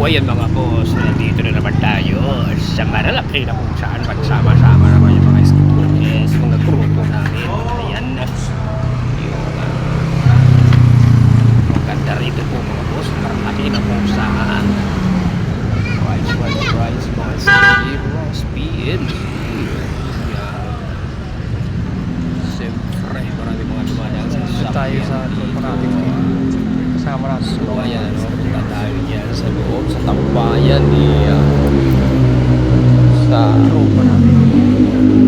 ayan mga boss, nandito na naman tayo sa Malalaki na kung saan magsama-sama naman yung mga students, mga grupo namin. Ayan, yung ang ganda rito po mga boss, Malalaki na kung saan. Rice, mga Steros, PNG. Ayan. Siyempre, marami mga dumadaan sa tayo sa marami kasama natin. So ayan, no? Punta tayo dyan sa loob, sa tambayan ni sa Tropa natin.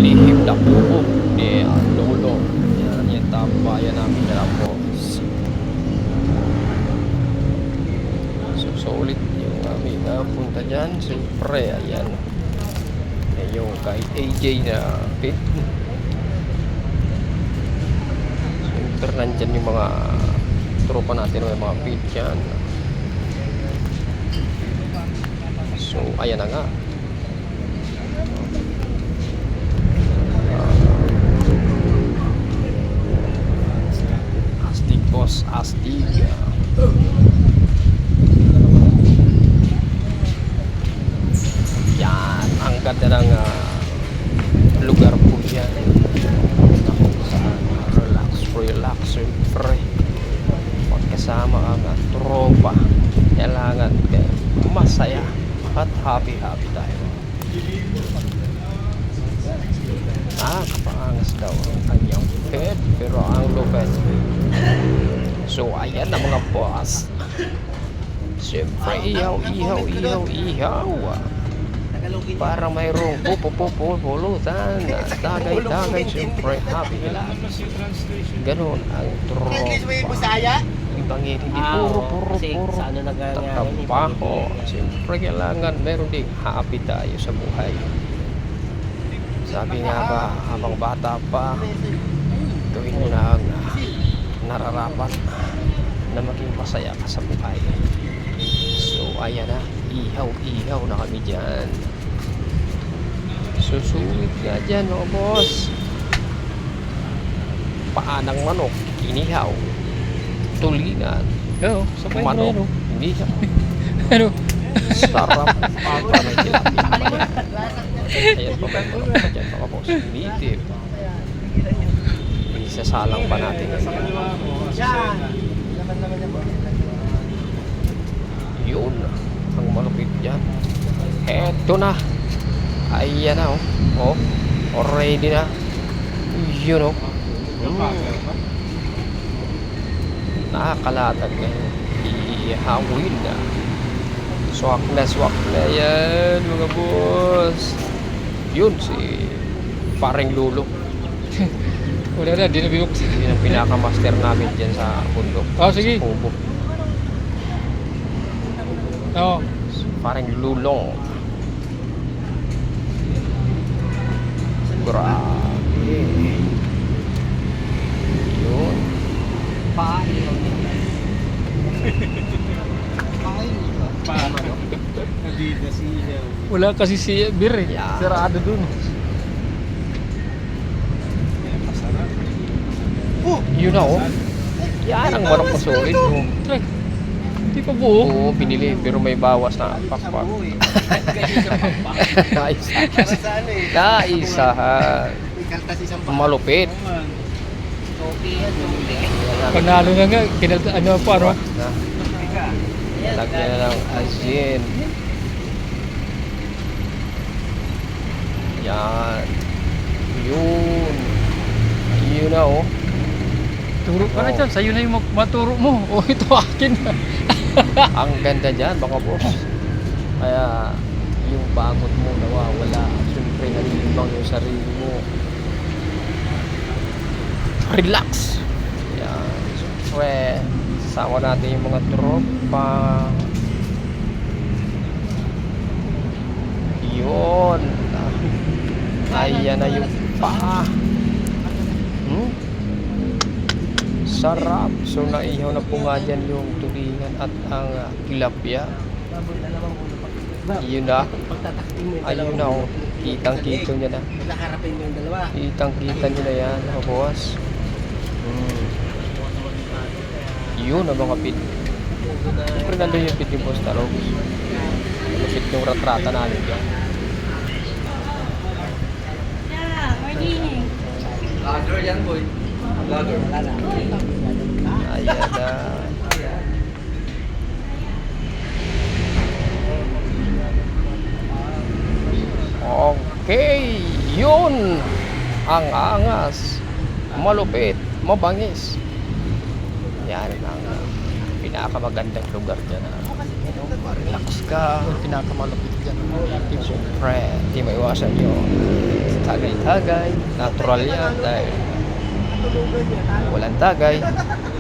lihim na buo ni Lolo. Yan, yung tambayan namin na po. So solid yung aming punta dyan. Siyempre, ayan. Yung kay AJ na pit. Siyempre, nandyan yung mga tropa natin, may mga pit dyan. So ayan na nga. Astig boss, astig. Yan, ang ganda ng lugar po yan. Relax, siyempre. Magkasama ang tropa. Kailangan masaya at happy tayo. Kapangas daw ang kanyang pet, pero ang lupet. So ayan na mga boss. Siyempre ihaw. Para mayroong pupulutan, tagay, siyempre happy lang. Ganon ang tropa. Ibangin, hindi puro trabaho. Siyempre kailangan meron ding happy tayo sa buhay. Sabi nga ba, habang bata pa, gawin mo na ang nararapat na maging masaya ka sa buhay. So ayan na, ihaw na kami dyan. Susulit nga dyan mga boss. Paanang manok, inihaw. Tulingan, Sabay manok, na inihaw. Ano? Sarap pata ng tilapia. Ayan pa ba dyan mga boss, native. Isasalang pa natin yun ang malupit dyan. Eto na, ayan na already na yun nakakalatag na ihawin na swak na yan mga boss. Yun si paring Lulo. Wala na, di na binuksan. Yun ang pinaka-master namin dyan sa bundok. Sige. Sa Kubo. Oo. Parang Lulong. Grabe. Yun. Wala kasi si Bir eh. Yeah. Sarado dun. Yun na Yan ang manok na solid. Hindi pa buo. Oo, binili pero may bawas na pakpak. Naisahan. Malupit. Panalo na nga. Ano pa, ano? Lagyan na ng asin. Yan. Yun na Turo ka na dyan. Sa'yo na yung maturo mo. Ito akin na. Ang ganda dyan mga boss. Kaya yung pagod mo nawawala. Siyempre nalilibang yung sarili mo. Relax. Yan. Siyempre sama natin yung mga tropa. Yun. Ayan na yung paa. Sarap. So naihaw na po nga dyan yung tulingan at ang tilapia. Yun na. Ayun na Kitang-kita nyo na. Kitang-kita nyo na yan mga boss. Yun ang mga pit. Siyempre nandun yung pit yung boss Tarogs. Lupit yung retrata namin dyan. Yeah, morning. Vlogger yan, boy. Vlogger. Ayan na. Okay, yun ang angas, malupit, mabangis. Yan ang pinakamagandang lugar dyan. Relax ka. Yung pinakamalapit dyan. Siyempre, di maiwasan yun. Tagay-tagay, natural yan dahil walang tagay,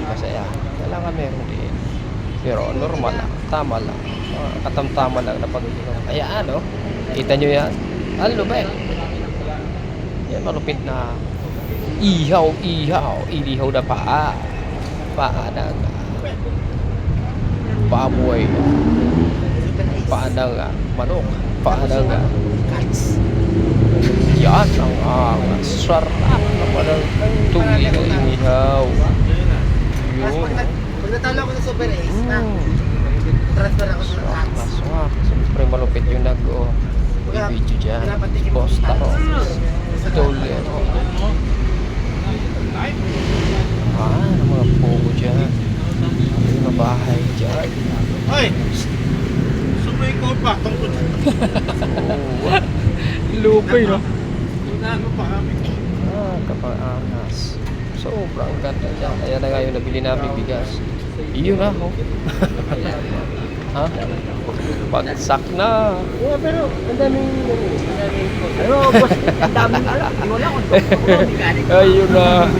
masaya. Kailangan meron din. Pero normal lang, tama lang. Katamtama lang na pag-inom. Ayan, no? Kita nyo yan? Ang lupit. Yan, malupit na ihaw, ilihaw na paa. Paa ng baboy. Paa ng manok. Paa ng yan ang sarap naman ng tuli na inihaw. Yun. Pag natalo ako sa Super Ace, transfer ako sa Swak Hats. na swak. Siyempre malupit yung video dyan. Boss Taro. Dole. Ang mga pugo dyan. Yung mga bahay dyan. Hoy! Sumay ko pa tungkol. Oo. Lupay, no? Ano pa kami? Kapanganas. Sobrang ganda dyan. Ayan na nga yung nabili namin bigas. Iyon na, oh. Ha? Pagsak na. Oo, pero ang daming... Ano, boss? Ang daming alam. Di wala kung mechanic. Ayun na.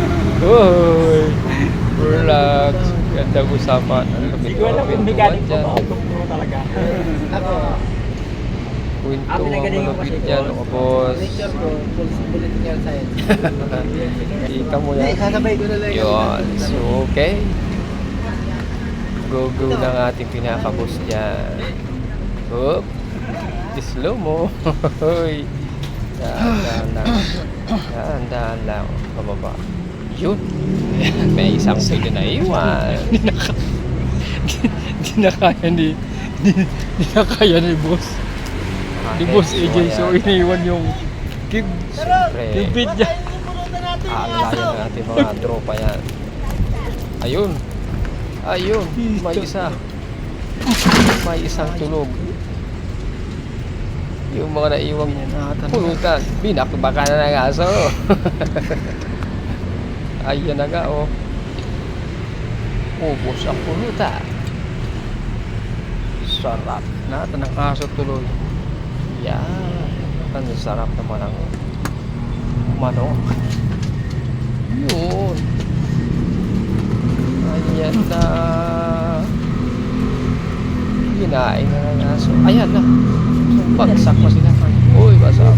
Uy. Relax. Ganda usapan. Ang lumit-lumit dyan. talaga. Ako, Kwento ang malupit dyan, mga boss. make sure ko, political science. Kita mo Hindi, yan. sasabay ko na lang. Yun. So, okay. Go-go ng ating pinaka-boss dyan. Oop. Slow mo. Hoy. Dahan-dahan lang. Dahan-dahan lang. Pababa. Yun. May isang pwede na iwan. Di na kaya ni... Di na kaya ni boss. Ni boss AJ, so iniwan yung kib. Siyempre. Yung bid niya. Aalayan ng ating mga tropa yan. Ayun. Ayun. May isa. May isang tulog. Yung mga naiwang pulutan. Binakbaka na ng aso. Ayan na nga, oh. Ubos ang pulutan. Sarap. Nata ng aso tuloy. Yan. Ang sarap naman ang manok. Yun. Ayan na. Kinain na ng aso. Ayan na. Bagsak pa sila. Uy, basak.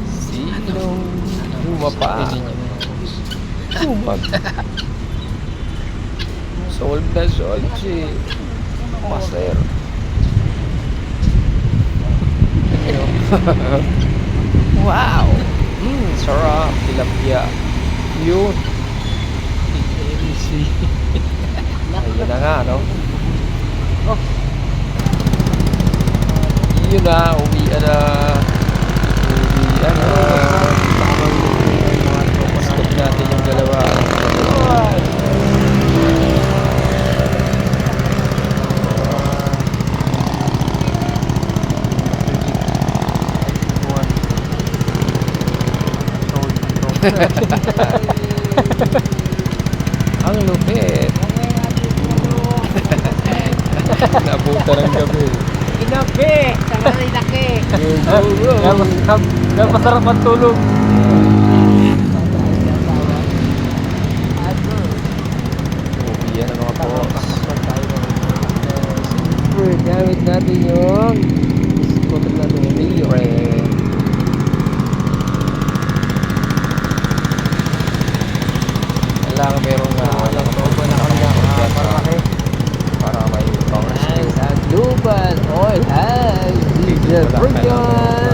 Sinong lumapa? Lumag. Sold na sold si Master. Wow! Sarap. Tilapia. Yun. Ayun na nga, no? Oh. Yun na. Uwian na. Uwian na. Stop natin yung dalawa. Ang lupit. Nabuta ng gabi. Inabi! Sama na ilaki! Kaya masarap ang tulog. Yan ang mga boss. Siyempre, gamit natin yung scooter natin yung Mire. Kailangan meron na para may power. Ang global oil has diesel version.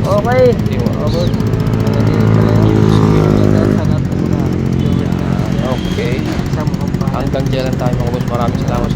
Okay. Hindi mo. hanggang dyan lang tayo mga boss. Maraming salamat